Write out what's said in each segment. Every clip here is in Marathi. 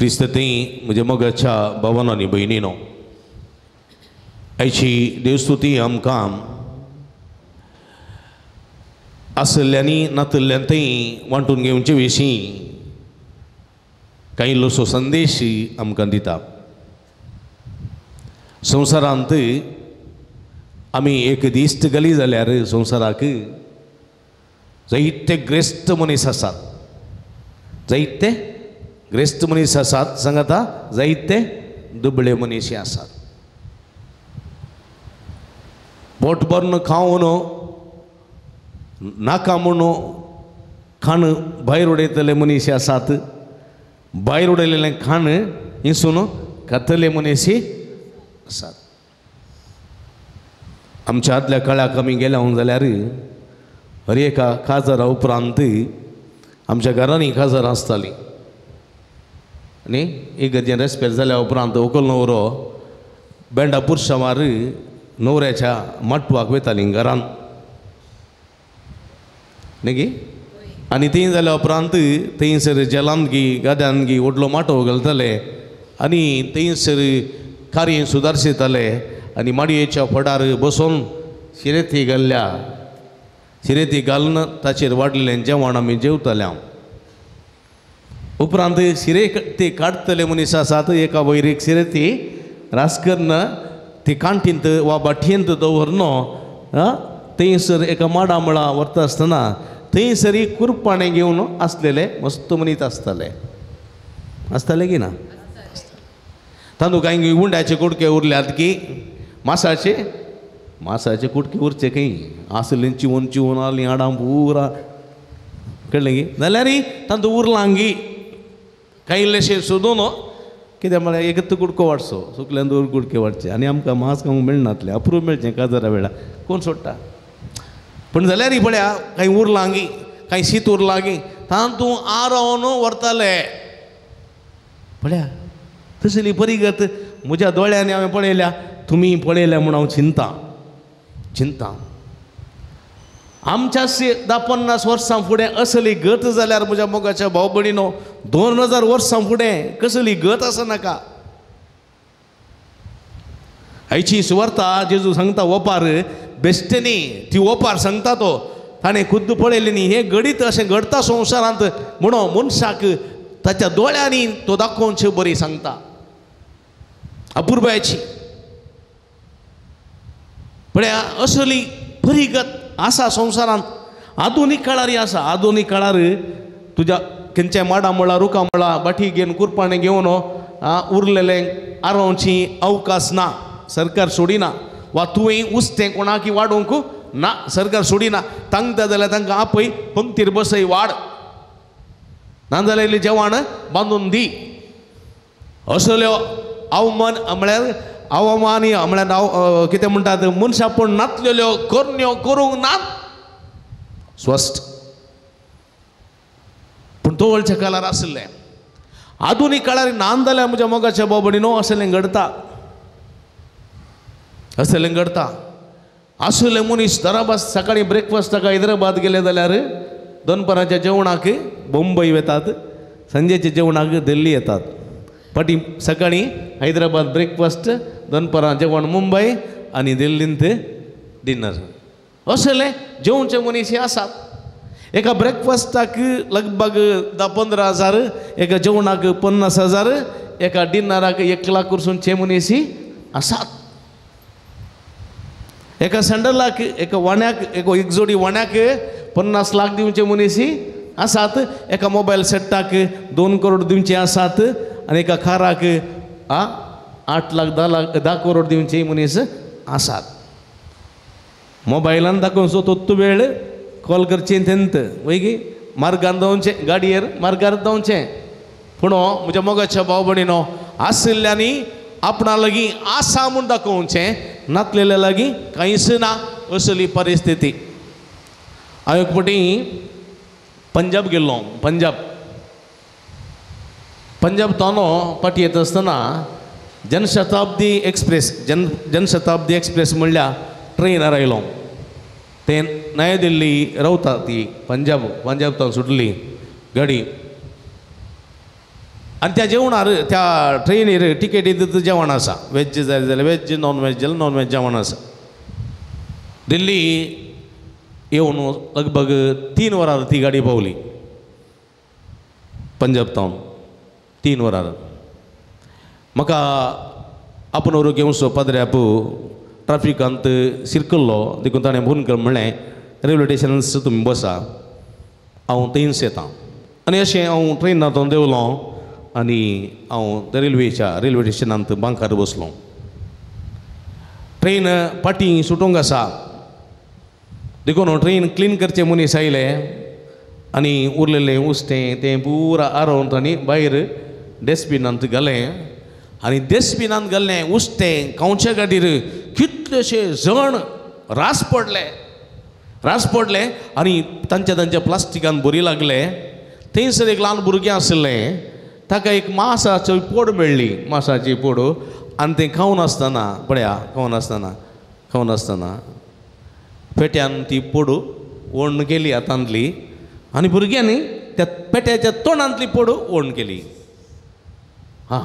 क्रिस्तती म्हज्या मोगाच्या भावांनी भयणीनो आयची देवस्तुती आमकां आसल्ल्यांनी नातल्ल्यांतय वांटून घेवचे विशीं कांय इल्लोसो संदेश आमकां दिता। संवसारांत आमी एक दिश्ट घाली जाल्यार संवसाराक जायते ग्रेस्त मनीस आसात, जायते ग्रेस्त मनीस आसात, सांगाता जायते दुबळे मनीस आसात। पोट भरून खावन नाका म्हणून खाण भायर उडयतले मनीस आसात, भायर उडयलेलें खाण हिंसून खातले मनीस आसात। आमच्या आदल्या काळाक आमी गेल्या जाल्यार हर एका काजारा उपरांत आमच्या घरांनी काजार आसतालीं आनी इगर्जेन रेस्पेर जाल्या उपरांत व्हंकल न्हवरो बेंडा पुरशांवार न्हवऱ्याच्या माटवाक वयतालीं घरान न्ही गे। आनी थंय जाल्या उपरांत थंयसर जेलांत गी गाद्यान गी व्हडलो माटो घालताले आनी थंयसर कार्य सुदारशिताले आनी माडयेच्या फडार बसून शिरेती घाल्ल्या, शिरेती घालून ताचेर वाडलेलें जेवण आमी जेवताले। उपरांत शिरेती काडटले मनीस आसात, एका वयर शिरेती रासकरन ती कांटींत वा बाटयेंत दवरन थंयसर एका माडा मळा व्हरता आसतना थंयसरी कुरपाणे घेवन आसलेले मस्त मनीस आसताले की ना। तांदूळ कांय उंड्याचे कुडके उरल्यात की मासाचे कुडके उरचे खंय आसले चिवून चिवून आली हाडां पुरा कळ्ळें गी जाल्यार तांदूळ उरलां गी कांय इल्लेशें सोदून कित्याक म्हळ्यार एकच कुडको वाडचो सुकल्यान दोन कुडके वाडचे आनी आमकां मांस खावंक मेळनातलें अप्रूप मेळचें काजारा वेळा कोण सोडटा। पण जाल्यार पळया कांय उरलां गी कांय शीत उरलां गी तांतूं आरोवन व्हरताले पळया तसली परिगत म्हज्या दोळ्यांनी हांवें पळयल्या, तुमी पळयल्या म्हूण हांव चिंता। आमच्या 10-50 वर्सां फुडें असली गत जाल्यार म्हज्या मोगाच्या भाव भयणीनो 2000 वर्सां फुडें कसली गत आसा नाका। आयची सुवार्ता जेजू सांगता ओपार बेश्टेनी ती ओपार सांगता तो ताणें खुद्द पळयलें न्ही हें घडीत अशें घडता संवसारांत म्हणून मनशाक ताच्या दोळ्यांनी तो दाखोवचें बरी सांगता अपुर्बायची पळया असली बरी गत आसा संवसारांत। आधुनीक काळार आसा, आधुनीक काळार तुज्या खंयच्याय माडा मळा रुका मळा बाठी घेवन कुरपाणे घेवन उरलेलें आरोवची अवकाश ना, सरकार सोडिना वा तुवें उस्तें कोणाक वाडोवंक ना, सरकार सोडिना। तांकता जाल्यार तांकां आपय पंक्तीर बसय वाड नाजाल्यार जेवण बांदून दी असल्यो अवमान म्हळ्यार अवमानी म्हळ्यार कितें म्हणटात मनशापूण नातलेल्यो करण्यो करूंक नात स्वस्थ। पूण तोवळच्या काळार आसलें आधुनीक काळार नान जाल्यार म्हज्या मोगाच्या भाव भयणीनो असलें घडता, असलें घडता। असले मनीस दराबाद सकाळीं ब्रेकफास्टाक हैदराबाद गेले जाल्यार दनपाराच्या जेवणाक मुंबय वतात, संजेच्या जेवणाक दिल्ली येतात। फाटीं सकाळीं हैदराबाद ब्रेकफास्ट, दनपारां जेवण मुंबय आनी दिल्लींत डिनर असले जेवणचे मनीस हे आसात। एका ब्रेकफास्टाक लगभग 10-15 हजार, एका जेवणाक 50 हजार, एका डिनराक 1 लाख कडसूनचे मनीस आसात। एका सँडलाक एका वाण्याक एक जोडी वाण्याक 50 लाख दिवचे मनीस आसात। एका मोबायल सेटाक 2 करोड दिवचे आसात आनी एका काराक 8 लाख 10 करोड दिवचे मनीस आसात। मोबायलान दाखोवन सो तो वेळ कॉल करचें तेंत वैगी मार्गान जावचें, गाडयेर मार्गार जावचें। पूण म्हज्या मोगाच्या भाव भयणीनो आसल्ल्यांनी आपणा लागीं आसा म्हूण दाखोवचें, नातलेल्या लागीं कांयच ना असली परिस्थिती। हांव एक फावटी पंजाब गेल्लो, पंजाब तानो पाटी येता आसतना जनशताब्दी एक्सप्रेस म्हणल्यार ट्रेनार आयलो। ते नवी दिल्ली रावता ती पंजाब तावन सुटली गाडी आनी त्या जेवणार त्या ट्रेनीर टिकेटींत जेवण आसा वेज जाय जाल्यार वेज नॉन वेज जाल्यार नॉन वेज जेवण आसा दिल्ली येवन लगभग 3 वरां ती गाडी पावली पंजाब टावन 3 वरां म्हाका आपणूर घेवचो पदऱ्याप ट्राफिकांत शिरकल्लो देखून ताणें फोन केलो म्हणलें रेल्वे स्टेशनार तुमी बसा हांव थंयच येतां आनी अशें हांव ट्रेनांतून देवलो आनी हांव रेल्वे स्टेशनांत बांकार बसलो ट्रेन पाटी सुटूंक आसा देखून ट्रेन क्लीन करचे मनीस आयले आनी उरलेलें उस्तें तें पुरा आरोवन तांणी भायर डस्टबिनांत घालें आनी डस्टबिनांत घाल्लें उस्तें खावचे गाडीर कितलेशे जण रास पडले आनी तांच्या प्लास्टिकान बरी लागले थंयसर एक ल्हान भुरगें आसलें ताका एक मांसाची पोड मेळ्ळी मांसाची पोड आनी तें खावन आसतना पळया खावन आसतना पेट्यान ती पोडू ओण केली हातांतली आनी भुरग्यांनी त्या पेट्याच्या तोंडांतली पोडू ओण केली हां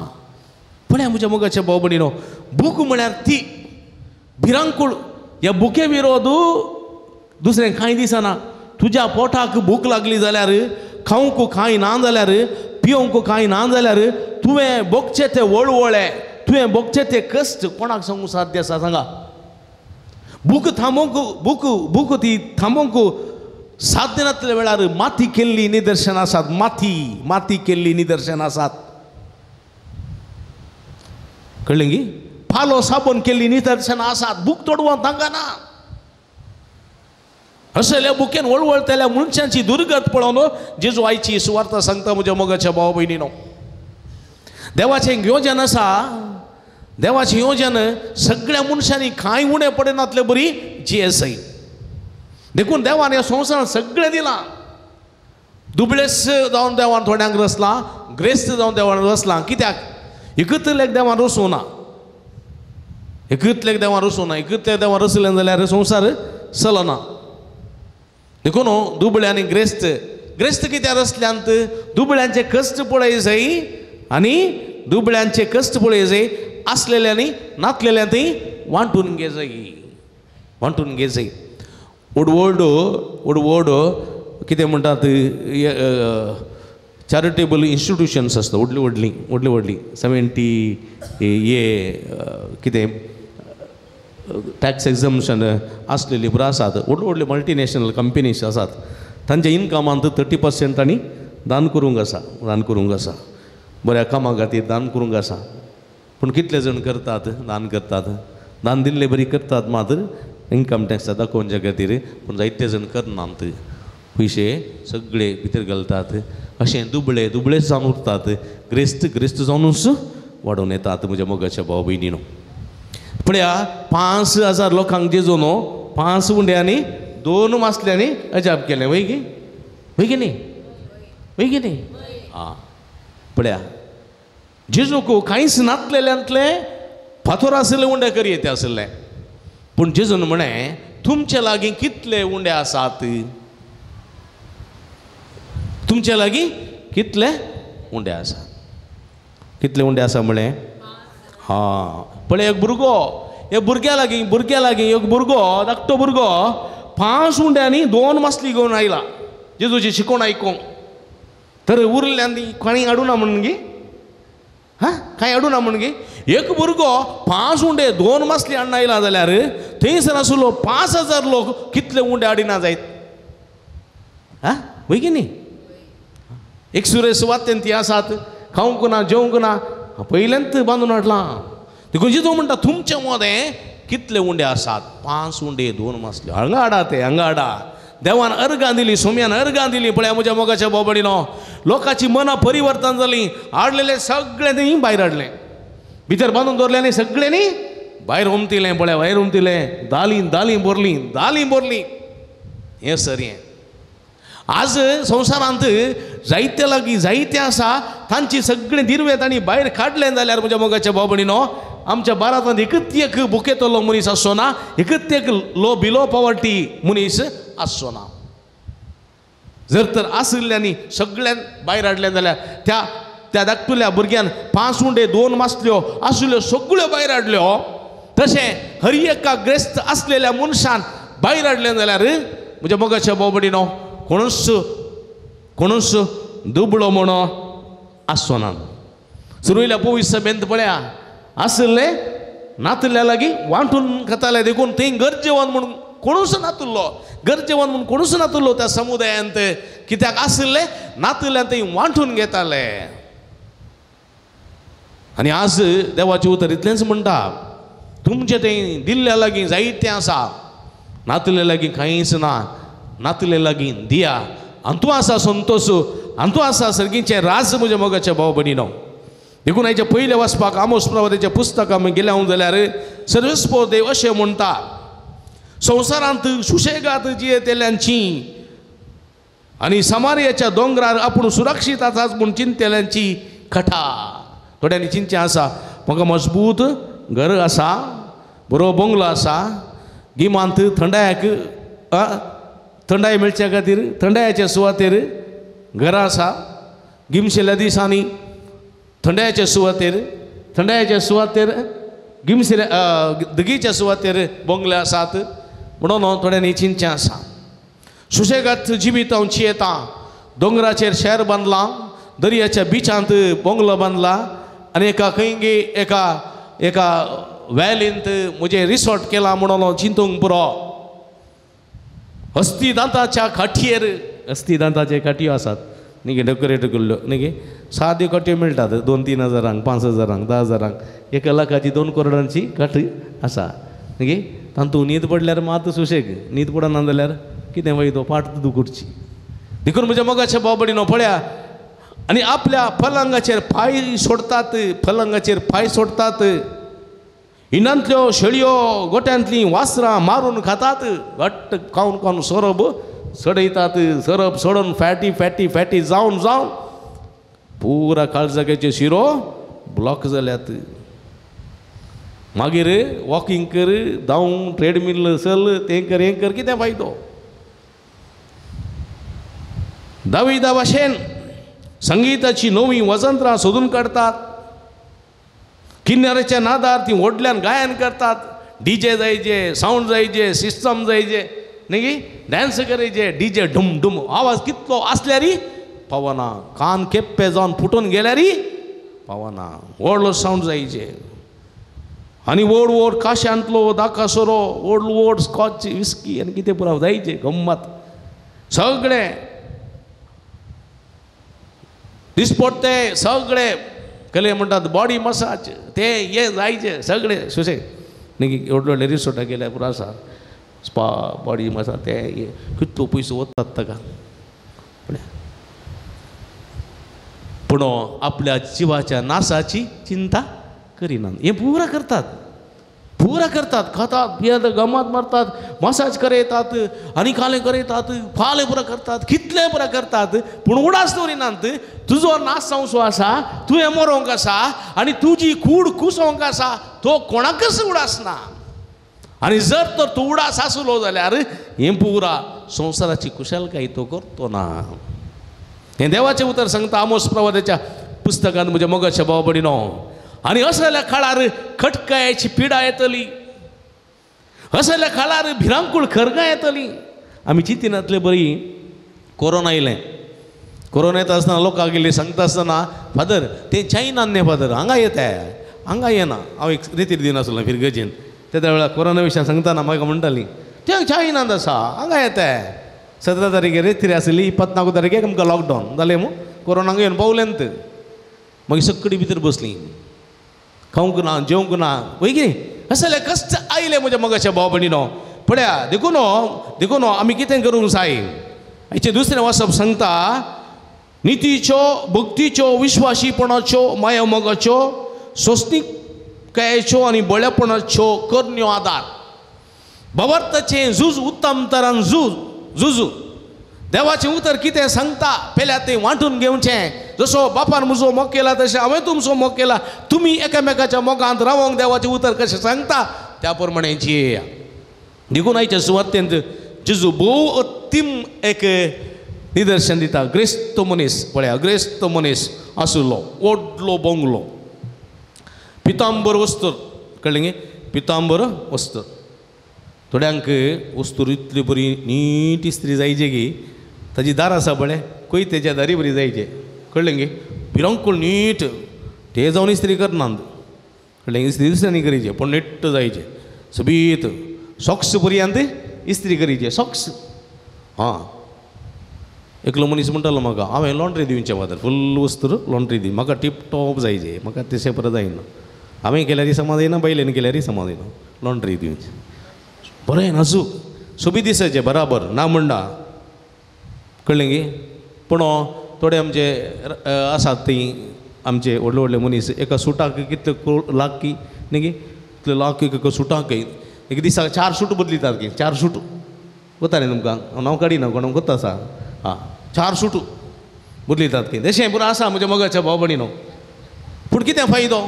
पळया म्हज्या मोगाच्या भाव भयणीनो भूक म्हळ्यार ती भिरांकूळ ह्या भुके विरोध दुसरें कांय दिसना तुज्या पोटाक भूक लागली जाल्यार खावंक कांय ना जाल्यार पिवंक कांय ना जाल्यार तुवें भोगचें तें वळवळे तुवें भोगचें तें कश्ट कोणाक सांगूंक साध्य आसा सांगा भूक ती थांबोवंक साध्य नासल्या वेळार माती केल्ली निदर्शनां आसात माती केल्ली निदर्शनां आसात कळ्ळें गी पालो साबण केल्ली निदर्शनां आसात भूक तोडवंक तांकां असल्या बुकेन वळवळतल्या मनशांची दुर्गत पळोवन जेजू आयची सुवार्थ सांगता म्हज्या मोगाच्या भाव भयणीनो देवाचें येवजन आसा देवाचें येवजन सगळ्या मनशांनी कांय उणें पडनातले बरी जीएसआय देखून देवान ह्या संवसारांत सगळें दिलां दुबळेस जावन देवान थोड्यांक रचलां ग्रेस्त जावन देवान रचलां कित्याक एकतलेक देवान रचूं ना एकतलेक देवान रचलें जाल्यार संवसार चलना देखून दुबळे आनी ग्रेस्त कित्याक रचल्यांत दुबळ्यांचे कश्ट पळय जाय आनी दुबळ्यांचे कश्ट पळय जाय आसलेल्यांनी नासलेल्यांतय वांटून घे जाय व्हड कितें म्हणटात चॅरिटेबल इन्स्टिट्यूशन्स आसता व्हडली 70 कितें टॅक्स एक्झम्पशन आसलेली पुरो आसात व्हडले मल्टीनॅशनल कंपनीज आसात तांच्या इनकमांत 30% तांणी दान करूंक आसा बऱ्या कामा खातीर दान करूंक आसा पूण कितले जण दान दिल्ले बरी करतात मात्र इन्कम टॅक्स दाखोवच्या खातीर पूण जायते जण करनात पयशे सगळे भितर घालतात अशें दुबळे जावन उरतात ग्रेस्त जावनूच वाडून येतात म्हज्या मोगाच्या भाव भयणीनो पळया 5000 लोकांक जेजू न्हू 5 उंड्यांनी 2 मासल्यांनी अजाप केलें वय गे न्ही आं पळया जेजूक कांयच नासलेल्यांतले फातर आसले उंडे करी येते आसले पूण जेजून म्हणें तुमचे लागीं कितले उंडे आसात तुमचे लागीं कितले उंडे आसा म्हळें हां पळय एक भुरगो एक भुरग्या लागीं एक भुरगो धाकटो भुरगो 5 उंड्यांनी 2 मासली घेवन आयला जेजूची शिकोवण आयकूंक तर उरल्यांनी कांय हाडूना म्हणून गे कांय हाडूना म्हणून गे एक भुरगो 5 उंडे 2 मासली हाडून आयला जाल्यार थंयसर आसलो 5000 लोक कितले उंडे हाडिना जायत वय गे न्ही एक सुरेश वात्यन ती आसात खावंक ना जेवंक ना पयल्यांत बांदून हाडलां देखून जेजू म्हणटा तुमचे मोदें कितले उंडे आसात 5 उंडे 2 मासले हांगा हाडा देवान अर्गां दिली सोम्यान अर्गां दिली पळय म्हज्या मोगाच्या भाव भयणीनो लोकांची मनां परिवर्तन जालीं हाडलेले सगळे ती भायर हाडलें भितर बांदून दवरल्यांनी सगळ्यांनी भायर उमतिलें पळय भायर उमतिलें दालीं बोरलीं हें सर हें आज संवसारांत जायते लागीं जायते आसा तांची सगळें दिर्वे तांणी भायर काडलें जाल्यार म्हज्या मोगाच्या भाव भयणीनो आमच्या भारतांत एकच बुकेतलो मनीस आसचो ना एकच बिलो पॉवर्टी मनीस आसचो ना जर तर आसल्ल्यांनी सगळ्यान भायर हाडलें जाल्यार त्या त्या धाकटुल्या भुरग्यान 5 उंडे 2 मासल्यो आसल्यो सगळ्यो भायर हाडल्यो तशें हर एका ग्रेस्त असलेल्या मनशान भायर हाडलें जाल्यार म्हज्या मोगाच्या बाबडीनो कोणूच दुबळो म्हणो आसचो ना. सुरयल्या पवित्र सभेंत पळया आसले नातल्या लागीं वांटून खाताले देखून थंय गरजेवंत म्हणून कोणूच नातुल्लो गरजेवंत म्हणून कोणूच नातुल्लो त्या समुदायांत कित्याक आसले नातल्या थंय वांटून घेताले. आनी आज देवाचें उतर इतलेंच म्हणटा तुमचें थंय दिल्ल्या लागीं जायतें आसा नातले लागीं कांयच ना नातले लागीं दिया आनी तूं आसा संतोश आनी तूं आसा सर्गीचें राज म्हज्या मोगाच्या भाव भयणीनो. देखून हेच्या पयले वाचपाक आमोस प्रवादाच्या पुस्तकां गेल्या जाल्यार सर्वेस्पो देव अशें म्हणटा संवसारांत सुशेगाद जियेतेल्यांची आनी समारियाच्या दोंगरार आपूण सुरक्षीत आसाच म्हूण चिंतेल्यांची कथा. थोड्यांनी चिंतें आसा म्हाका मजबूत घर आसा बरो बंगलो आसा गिमांत थंडाय मेळच्या खातीर थंडायाच्या सुवातेर घरां आसा गिमशेल्या दिसांनी थंडायाच्या सुवातेर गिमशेल्या दगीच्या सुवातेर बंगले आसात म्हणून थोड्यांनी चिंतें आसा. सुशेगाद जिवीत हांव जियेता दोंगराचेर शेर बांदलां दर्याच्या बिचांत बंगलो बांदला आनी एका वॅलींत म्हजें रिसॉर्ट केलां म्हणून चिंतूंक पुरो. हस्तिदांताच्या खाटयेर खाटयो आसात न्ही डेकोरेट केल्ल्यो न्ही साद्यो खाटयो मेळटात 2-3 हजारांक 5 हजारांक 10 हजारांक 1 लाखाची 2 करोडांची खाट आसा न्ही तातूंत न्हीद पडल्यार मात सुशेग न्हीद पडना जाल्यार कितें वयतो पाट दुखुरची. देखून म्हज्या मोगाच्या भाव भयणीनो पळया आनी आपल्या फलंगाचेर पांय सोडटात इनांतल्यो शेळयो गोट्यांतलीं वासरां मारून खातात घट्ट खावन सरब सडयतात सरब सडून फॅटी जावन पुरा काळजाग्याच्यो शिरो ब्लॉक जाल्यात. मागीर वॉकिंग कर धांव ट्रेडमिल चल तें कर हें कर कितें फायदो. दाविदा भाशेन संगीताची नवी वजंत्रां सोदून काडटात किन्नराच्या नादार ती व्हडल्यान गायन करतात डीजे जायचे सावंड जायचे सिस्टम जायचे न्ही डॅन्स करचे डीजे ढुम आवाज कितलो आसल्यार पावना कान केप्पे जावन फुटून गेल्यार पावना व्हडलो सावंड जायचे आनी व्हड काश्यांतलो दाकासोरो व्हड स्कॉच विस्की आनी कितें पुराव जायचे गम्मत सगळे दिसपडटे सगळे कले म्हणटात बॉडी मसाज ते हे जायचे सगळे सुशेग न्ही व्हडले रिसोर्टाक गेल्यार पुरो आसा स्पा बॉडी मसाज ते कितलो पयसो वतात ताका पूण आपल्या जिवाच्या नासाची चिंता करिनात. हे पुरा करतात खातात पियेतात गमात मारतात मसाज करयतात आनी कालें करयतात फालें पुरा करतात कितलें पुरा करतात पूण उडास दवरिनात. तुजो नास जावचो आसा तुवें मरोंक आसा आनी तुजी कूड कुसोवंक आसा तो कोणाकच उडास ना. आनी जर तर तूं उडास आसलो जाल्यार हें पुरा संवसाराची कुशलकाय तो करतो ना. हें देवाचें उतर सांगता आमोस प्रवादाच्या पुस्तकांत म्हज्या मोगाच्या भाव भयणीनो. आनी असल्या काळार खटकायाची पिडा येतली असल्या काळार भिरांकूळ खरगां येतली. आमी चिंतिनातले बरी कोरोना येयलें कोरोना येता आसतना लोकांक गेली सांगता आसतना फादर तें चायनान न्ही फादर हांगा येना हांव एक रितीर दिनासलो फिरगेचेन त्या वेळार कोरोना विशयान सांगतना म्हाका म्हणटाली तें चायनांत आसा हांगा येता 17 तारीखेर रेतीर आसली 24 तारखेक आमकां लॉकडावन जालें मू कोरोनाक येवन पावलेंत. मागीर सगळीं भितर बसलीं खावंक ना जेवंक ना वय कितें असले कश्ट आयले म्हज्या मोगाच्या भाव भयणीनो. पळया देखून आमी कितें करूंक जाय. हेचें दुसरें वाचप सांगता नितीच्यो भक्तीच्यो विश्वासीपणाच्यो माया मोगाच्यो सोंसणीकायेच्यो आनी बळेपणाच्यो करण्यो आदार भवार्थाचें झूज उत्तम तरान झुजू. देवाचें उतर कितें सांगता पयल्या तें वांटून घेवचें. जसो बापान म्हजो मोग केला तशें हांवें तुमचो मोग केला तुमी एकामेकाच्या मोगांत रावंक देवाचें उतर कशें सांगता त्या प्रमाणे जियेया. देखून आयच्या सुवातेंत जेजू भोव अत्तीम एक निदर्शन दिता ग्रेस्त मनीस पळया ग्रेस्त मनीस आसलो व्हडलो बंगलो पितांबर वस्त्र कळ्ळें गे पितांबर वस्त्र थोड्यांक वस्तूर इतली बरी नीट इस्त्री जायचे गे ताजी दार आसा पळय खंय तेच्या दारी बरी जायचे कळ्ळें गे भिरांकूळ नीट ते जावन इस्त्री करनात कळ्ळें इस्त्री दिसांनी करीचे पूण नीट जायचे सोबीत सॉक्स पर्यंत इस्त्री करीचे सॉक्स हां एकलो मनीस म्हणटालो म्हाका हांवें लॉन्ड्री दिवचे फादर फुल्ल वस्तूर लॉन्ड्री दी म्हाका टीप टॉप जायचे म्हाका तशें परत जायना हांवें केल्यारय समाज येना बायलेन केल्यारय समाज येना लॉन्ड्री दिवचे बरें नाजूक सोबीत दिसाचे बराबर ना म्हणटा कळ्ळें गे पूण थोडे आमचे आसात तीं आमचे व्हडले व्हडले मनीस एका सुटाक कितले लाख की न्ही गे कितले लाख एका सुटाक एक दिसाक 4 सूट बदलितात गे 4 सूट कोता न्ही तुमकां हांव काडिना कोणाक कोता आसा हां 4 सूट बदलितात की तशें पुरो आसा म्हज्या मगाच्या भाव भयणीनो पूण कितें फायदो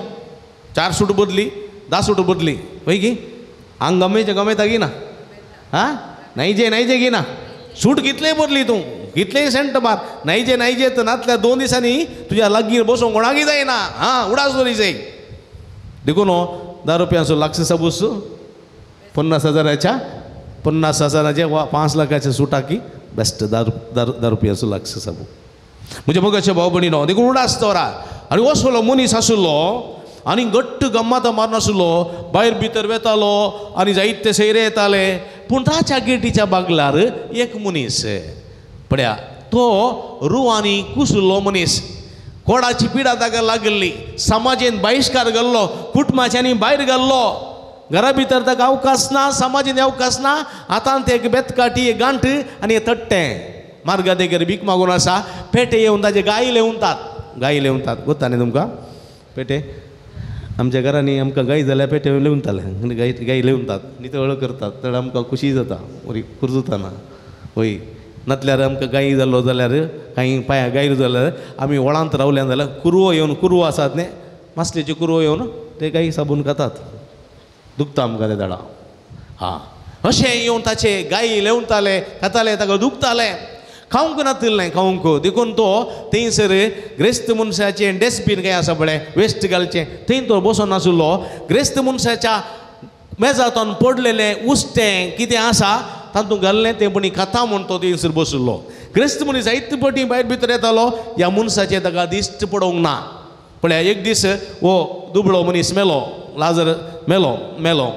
4 सूट बदली 10 सूट बदली पळय गे आंग गमेचे गमेता गी ना हां नायजे गी ना सूट कितलेय बदली तूं कितलेय सेंट मार नायजे तर नातल्या 2 दिसांनी तुज्या लागीं बसोंक कोणाकय जायना हां उडास दरीचे देखून 10 रुपयांचो लागस सबूस 50,000च्या 50,000चे वा 5 लाखाच्या सुटाकी बेस्ट 10 रुपयाचो लागस सबू म्हणजे मगाच्या भाव भयणीनो देखून उडास दवरा आनी असलो मनीस आसलो आनी घट्ट गम्मात मारनासलो भायर भितर वेतालो आनी जायते सैरे येताले पूण ताच्या गेटीच्या बागलार एक मनीस पळया तो रुवानी कुसलो मनीस कोडाची पिडा ताका लागली समाजेन बहिष्कार घाल्लो कुटुंबाच्यांनी भायर घाल्लो घरा भितर ताका अवकाश ना समाजीन अवकाश ना हातांत एक बेतकाटी एक गांठ आनी एक तट्टें मार्गा देगेर भीक मागून आसा पेटे येवन ताजे गाय लेवतात गोता न्ही तुमकां पेटे आमच्या घरांनी आमकां गाय जाल्यार पेटे लेवताले गाय लेवतात नितळ करतात तर आमकां खुशी जाता बरी कुरजुताना वय नातल्यार आमकां गाय जालो जाल्यार कांय पांयां गाय जाल्यार आमी वळांत रावल्या जाल्यार कुरवो आसात न्ही मासलेच्यो कुरवो येवन ते गाय साबून खातात दुखता आमकां ते दाडा हां अशें येवन ताचे गाय लेवताले खाताले ताका दुखताले खावंक नातिल्लें खावंक देखून तो थंयसर ग्रेस्त मनशाचें डस्टबीन काय आसा पळय वेस्ट घालचें थंय तो बसोन नासलो ग्रेस्त मनशाच्या मेजांतून पडलेलें उस्तें कितें आसा तातूंत घाल्लें तें पण खाता म्हूण तो थंयसर बसलो ग्रेस्त मनीस जायते फावटी भायर भितर येतालो ह्या मनशाचें ताका दिश्ट पडोंक ना पळया एक दीस हो दुबळो मनीस मेलो लाजर मेलो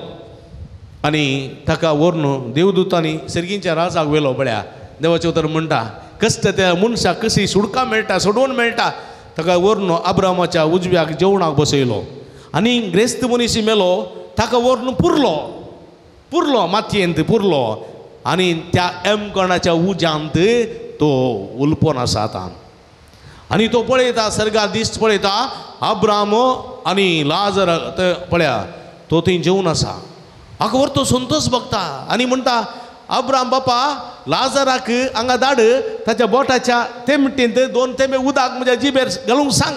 आनी ताका व्हरून देवदूतांनी सर्गींच्या राजाक व्हेलो पळया देवाचें उतर म्हणटा कश्ट त्या मनशाक कशी सुडका मेळटा सोडवून मेळटा ताका व्हरून अब्रामाच्या उजव्याक जेवणाक बसयलो आनी ग्रेस्त मनीस मेलो ताका व्हरून पुरलो मातयेंत पुरलो आनी त्या एमकणाच्या उज्यांत तो उलपोन आसा आतां आनी तो पळयता सर्गार दिश्ट पळयता अब्राम आनी लाजर पळया तो थंय जेवून आसा हाका व्हरतो संतोष भोगता आनी म्हणटा अब्राम बापा लाजराक हांगा धाड ताच्या बोटाच्या तेमटेंत 2 थेंबे उदक म्हज्या जिबेर घालूंक सांग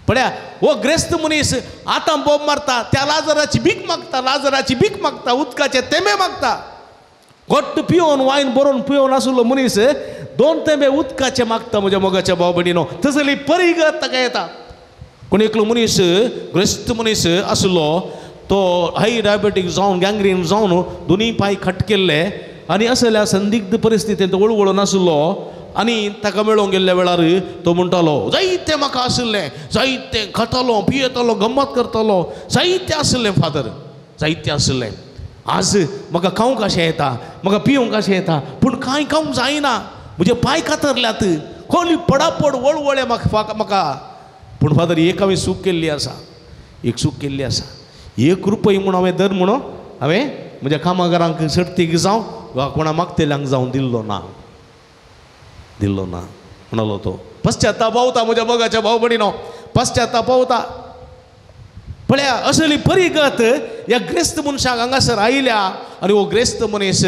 पळया हो ग्रेस्त मनीस आतां बोब मारता त्या लाजराची भीक मागता उदकाचे तेंबे मागता घट्ट पिवून वायन बरोवन पिवून आसलो मनीस 2 थेंबे उदकाचे मागता म्हज्या मोगाच्या भाव भयणीनो तसली परिगत ताका येता कोण एकलो मनीस ग्रेस्त मनीस आसलो तो हाय डायबेटीक जावन गँग्रीन जावन दोनी पांय खटकेल्ले आनी असल्या संदिग्ध परिस्थितींत वळवळून आसलो आनी ताका मेळोंक गेल्ल्या वेळार तो म्हणटालो जायतें म्हाका आसलें जायतें खातालो पियेतालो गम्मत करतालो जायतें आसलें फादर जायतें आसलें आज म्हाका खावंक कशें येता म्हाका पिवंक कशें येता पूण कांय खावंक जायना म्हजे पांय कातरल्यात खोली पडापड वळवळे म्हाका पूण फादर एक हांवें सूख केल्ली आसा 1 रुपया म्हूण हांवें दर म्हणून हांवें म्हज्या कामागारांक सर्तीक जावं वा कोणा मागतेल्यांक जावं दिल्लो ना म्हणलो तो पश्चाताप पावता म्हज्या मोगाच्या भाव भयणीनो पश्चाताप पावता पळया असली परिगत ह्या ग्रेस्त मनशाक हांगासर आयल्या आनी हो ग्रेस्त मनीस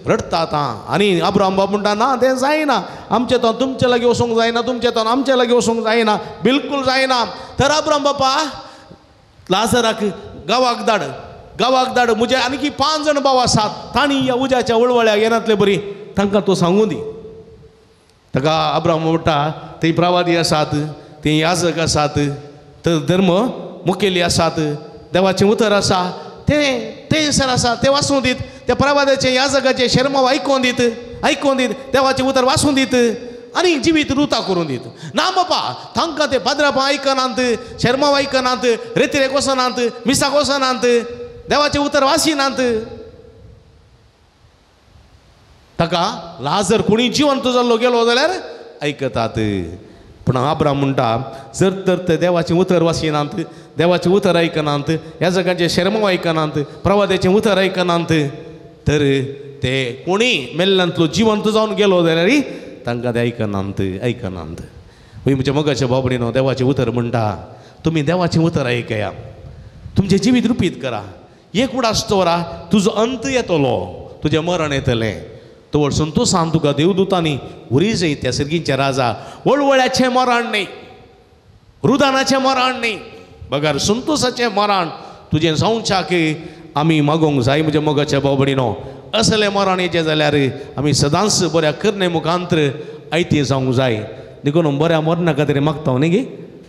रडता आतां आनी अब्राम बाब म्हणटा ना तें जायना आमचे तो तुमचे लागीं वचूंक जायना तुमचे तो आमचे लागीं वचूंक जायना बिलकूल जायना तर अब्राम बापा लाजराक गांवाक धाड म्हजे आनीक 5 जाण भाव आसात तांणी ह्या उज्याच्या वळवळ्याक येनातले बरी तांकां तो सांगूं दी ताका अब्राहम म्हणटा थंय प्रवादी आसात, थंय याजक आसात, तर धर्म मुखेली आसात, देवाचें उतर आसा, ते सर आसा ते वाचूं दीत, त्या प्रवाद्याचे याजकाचे शर्मा आयकोन दीत, देवाचें उतर वाचूं दीत आनी जिवीत रुता करून दीत. ना बाबा तांकां ते पाद्रापा आयकनात, शर्मा आयकनात, रेतीरेक वचनात, मिसाक वचनात, देवाचें उतर वाचिनात. ताका लाजर कोणी जिवंत जाल्लो गेलो जाल्यार आयकतात. पूण अब्राहम म्हणटा जर तर ते देवाचें उतर वाचिनात, देवाचें उतर आयकनात, याजकाचें शर्मा आयकनात, प्रवाद्याचें उतर आयकनात, तर ते कोणी मेल्ल्यांतलो जिवंत जावन गेलो जाल्यार तांकां ते आयकनात. वय म्हज्या मोगाच्या बाबडीनो, देवाचें उतर म्हणटा तुमी देवाचें उतर आयकया, तुमचें जिवीत रुपीत करा. एक उडास दवरा, तुजो अंत येतलो, तुजें मरण येतलें. तो वळसून तूं सांग तुका देवदूतांनी उरी जय त्या सर्गीच्या राजा, वळवळ्याचें मरण न्ही, रुदानाचें मरण न्ही, बगार संतोशाचें मरण तुजें संवचाक आमी मागोवंक जाय. म्हज्या मोगाच्या बाबडीनो, असलें मरण येचें जाल्यार आमी सदांच बऱ्या करणे मुखांतर आयती जावंक जाय. देखून बऱ्या मरणा खातीर मागता न्ही गे,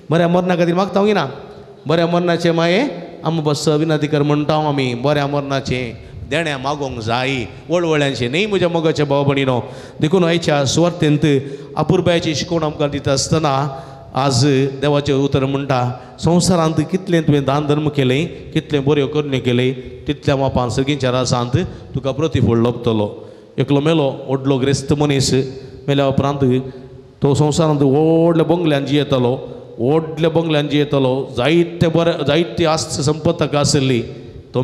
बऱ्या मरणा खातीर मागता गी ना, बऱ्या मरणाचे माये आमी बस विनंती कर म्हणटा आमी बऱ्या मरणाचें देण्या मागोवंक जाय, वळवळ्यांचें न्ही. म्हज्या मोगाच्या भाव भयणीनो, देखून आयच्या सुवातेंत अपुरबायाची शिकवण आमकां दिता आसतना आज देवाचें उतर म्हणटा संवसारांत कितलें तुवें दान धर्म केलें, कितलें बऱ्यो करण्यो केले, तितल्या मापान सर्गीच्या रासांत तुका प्रतिफळ लभतलो. एकलो मेलो व्हडलो ग्रेस्त मनीस, मेल्या उपरांत तो संवसारांत व्हडल्या बंगल्यान जियेतालो, व्हडल्या बंगल्यान जियेतालो, जायते आस्त संपत ताका आसली. तो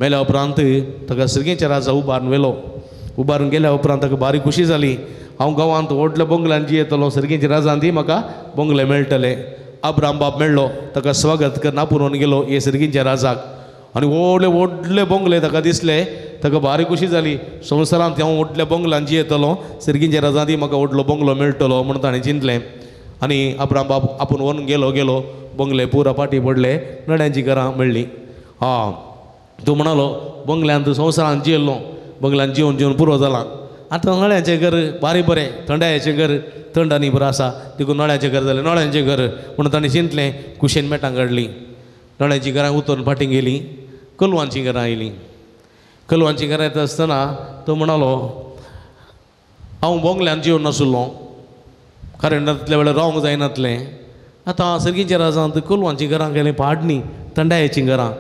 मेल्या उपरांत ताका सर्गीच्या राजा उबारून गेल्या उपरांत ताका बारी खुशी जाली. हांव गांवांत व्हडल्या बंगल्यान जियेतलो, सर्गीच्या राजान दी म्हाका बंगले मेळटले. अब्राहम बाब मेळ्ळो, ताका स्वागत करना पुरोवन गेलो हे सर्गीच्या राजाक, आनी व्हडले बंगले ताका दिसले. ताका बारी खुशी जाली. संवसारांत हांव व्हडल्या बंगल्यान जियेतलो, सर्गीच्या राजान दी म्हाका व्हडलो बंगलो मेळटलो म्हणून ताणें चिंतलें. आनी अब्राहम बाब आपूण व्हरून गेलो बंगले पुरा पाटी पडले, नड्यांची घरां मेळ्ळी. तो म्हणलो बंगल्यांत संवसारांत जियेल्लो, बंगल्यान जिवन पुरो जाला. आतां नळ्याचें घर बारी बरें, थंडायेचें घर थंड आनी बरें आसा, देखून नळ्याचें घर जालें नळ्यांचें घर म्हणून ताणें चिंतलें. कुशेन मेटां काडलीं, नळ्याची घरां उतरून फाटीं गेलीं, कलवांचीं घरां आयलीं. कलवांचीं घरां येता आसतना तो म्हणलो हांव बंगल्यान जिवन नाशिल्लो, कारण तितल्या वेळार रावंक जायनातलें. आतां सर्गीच्या राजांत कलवांचीं घरां गेलीं पाडणीं, थंडायेचीं घरां,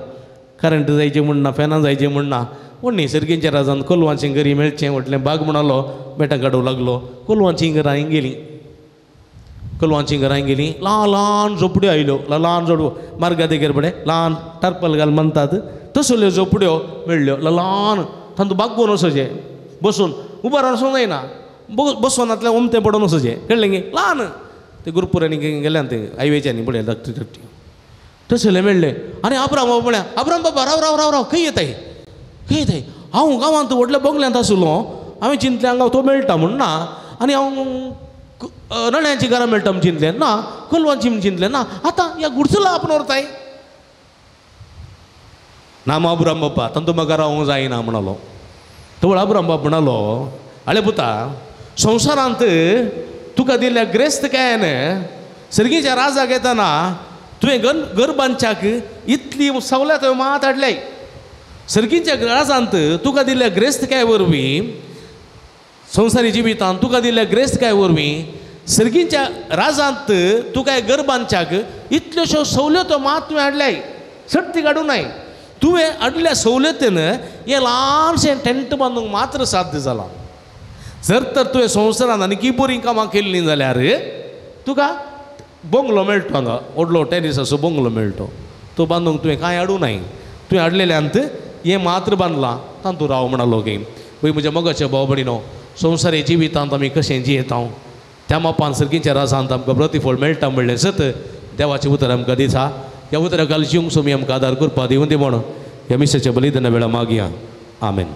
करंट जायचें म्हणना, फॅनां जायचें म्हणना, पूण न्ही सर्गीच्या राजान कलवांचीं घरी मेळचें म्हटलें. बाग म्हणलो बेटा काडूंक लागलो. कलवांचीं घरां गेलीं, कलवांचीं घरां गेलीं. ल्हान झोपड्यो आयल्यो, ल्हान झोपड्यो मार्गा देगेर पडे ल्हान टारपल घाल म्हणटात तसल्यो झोपड्यो मेळ्ळ्यो. ल्हान तातूंत बागोवन वचचें, बसून उबो रावन वचूंक जायना, बसोनातलें उमतें पडोन वचचें, कळ्ळें गे. ल्हान ते गुरुपुरांनी गेल्यान ते हायवेच्यानी पळय धाकटी धाकटी तसलें मेळ्ळें. आनी अब्राहम म्हळ्यार अब्राहम बाबा राव राव राव राव खंय येताय खंय येताय. हांव गांवांत व्हडल्या बंगल्यांत आशिल्लो, हांवें चिंतलें हांगा तो मेळटा म्हण ना, आनी हांव नळ्यांची घरां मेळटा म्हण चिंतलें ना, कलवांची म्हण चिंतलें ना. आतां ह्या गुडचला आपण व्हरताय ना. अब्राहम बाबा तातूंत म्हाका रावूंक जायना म्हणलो. तो अब्राहम बाब म्हणलो आळे पुता, संवसारांत तुका दिल्ल्या ग्रेस्त कायन सर्गीच्या राजाक येताना तुवें घर बांदच्याक इतली सवलत मात हाडले. सर्गीच्या राजांत तुका दिल्ल्या ग्रेस्त काय वरवीं, संवसारी जिवितांत तुका दिल्ल्या ग्रेस्त काय वरवीं, सर्गीच्या राजांत तुका घर बांदच्याक इतल्योश्यो सवलतो मात तुवें हाडल्याय. सर्ती काडूं नाय, तुवें हाडल्या सवलतीन हें ल्हानशें टेंट बांदूंक मात्र साध्य जालां. जर तर तुवें संवसारांत आनी बरीं कामां केल्लीं जाल्यार तुका बंगलो मेळटो, हांगा व्हडलो टेरिसाचो बंगलो मेळटो. तो बांदूंक तुवें कांय हाडूं नाय, तुवें हाडलेल्यांत हें मात्र बांदलां, तातूंत राव म्हणलो गे. पळय म्हज्या मोगाच्या भाव भयणीनो, संवसारी जिवितांत आमी कशें जियेता त्या मापान सर्गीच्या राजांत आमकां प्रतिफळ मेळटा म्हणलें सत देवाचें उतर आमकां दिता. ह्या उतरा खाल जिवंक सोमी आमकां आदार करपा दिवं दी म्हण ह्या मिसाच्या बलिदाना वेळा मागया. आमेन.